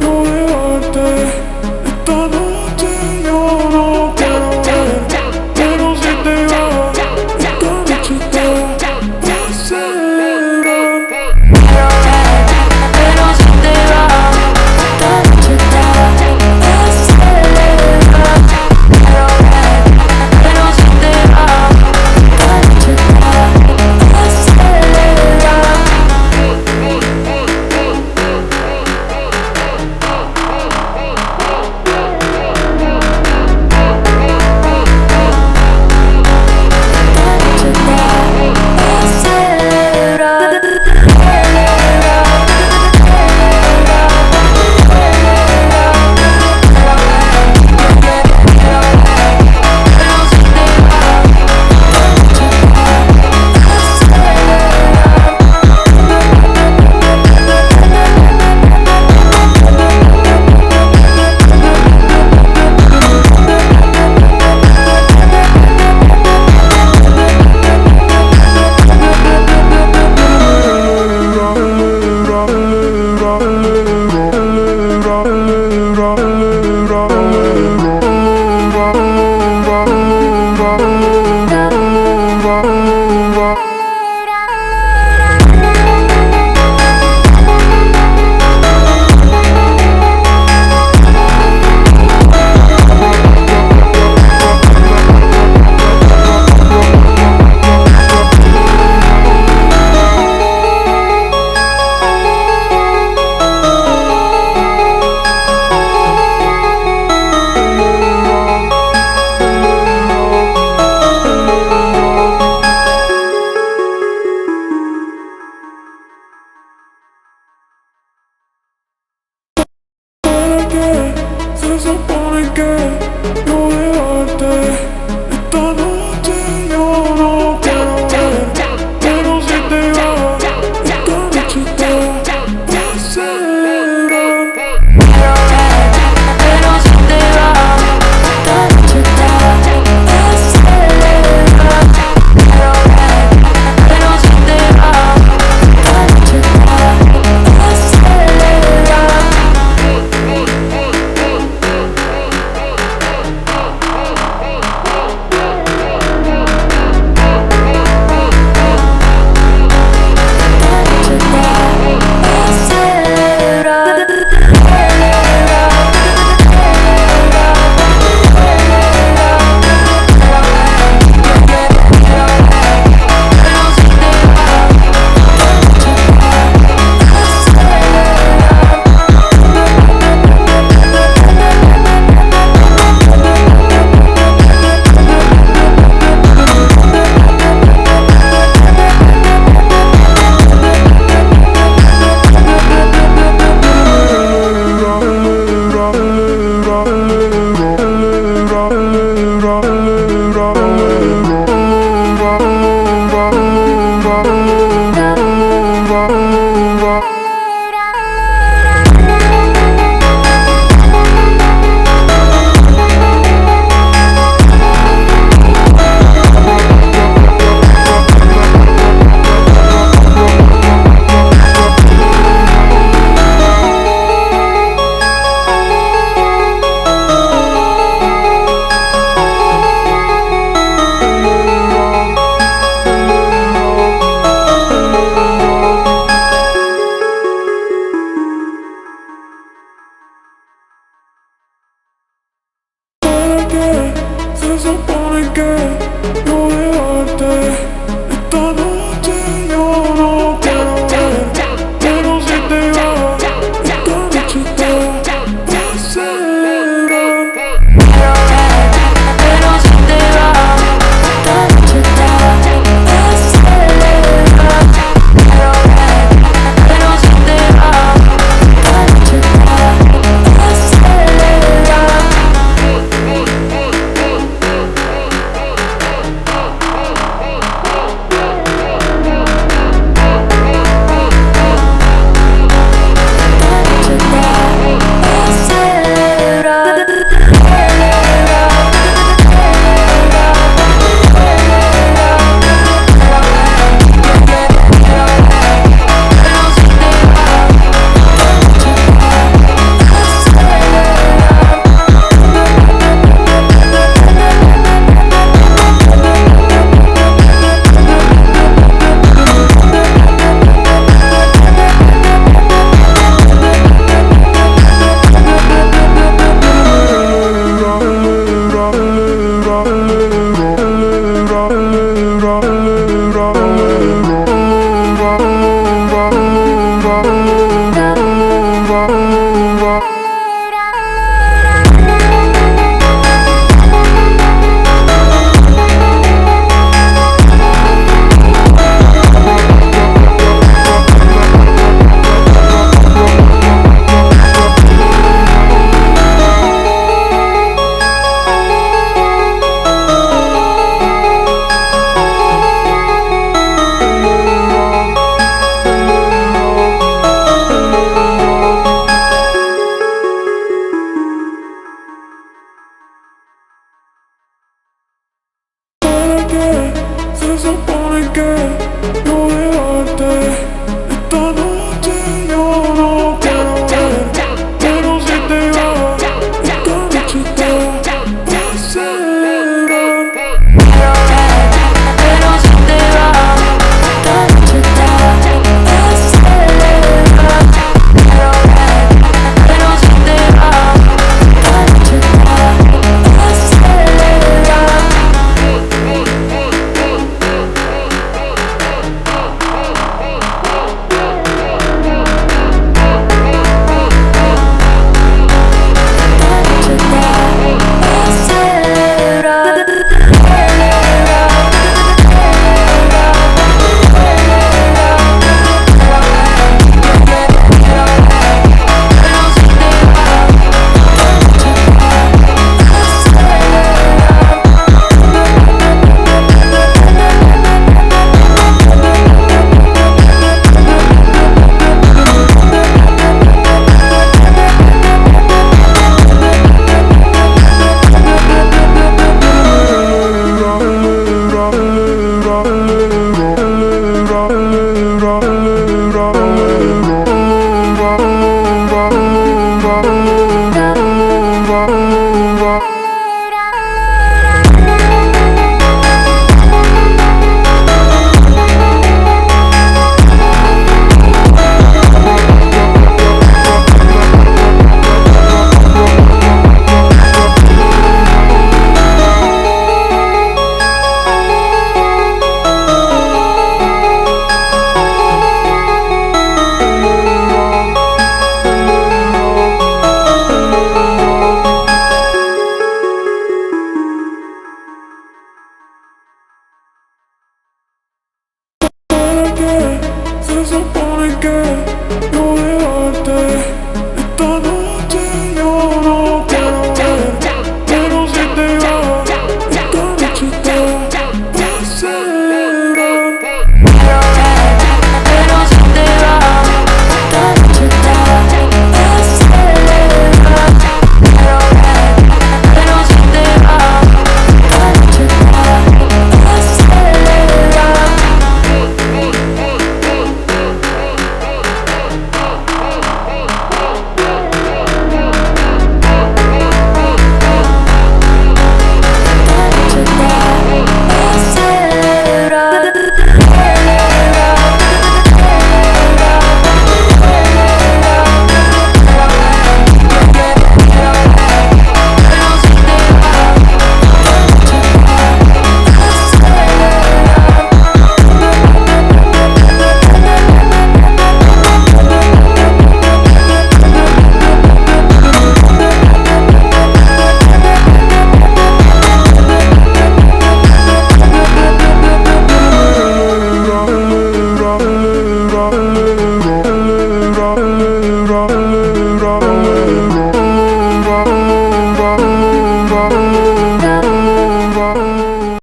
no dejarte. Esta noche yo no quiero ver, pero si te vas, esta noche te va a celebrar. Quiero ver, pero si te vas, esta noche te va a celebrar. Quiero ver, pero si te vas, esta noche te va a celebrar. Se supone que no dejarte. Esta noche yo no quiero ver, pero si te vas, esta noche te va a celebrar. Quiero ver, pero si te vas, esta noche te va a celebrar. Quiero ver, pero si te vas, esta noche te va a celebrar. ¿Para qué se supone que no dejarte? Esta noche yo no quiero verte, pero si te vas, esta noche te va a celebrar. Quiero verte, pero si te vas, esta noche te va a celebrar. Quiero verte, pero si te vas, esta noche te va a celebrar. ¿Para qué se supone que no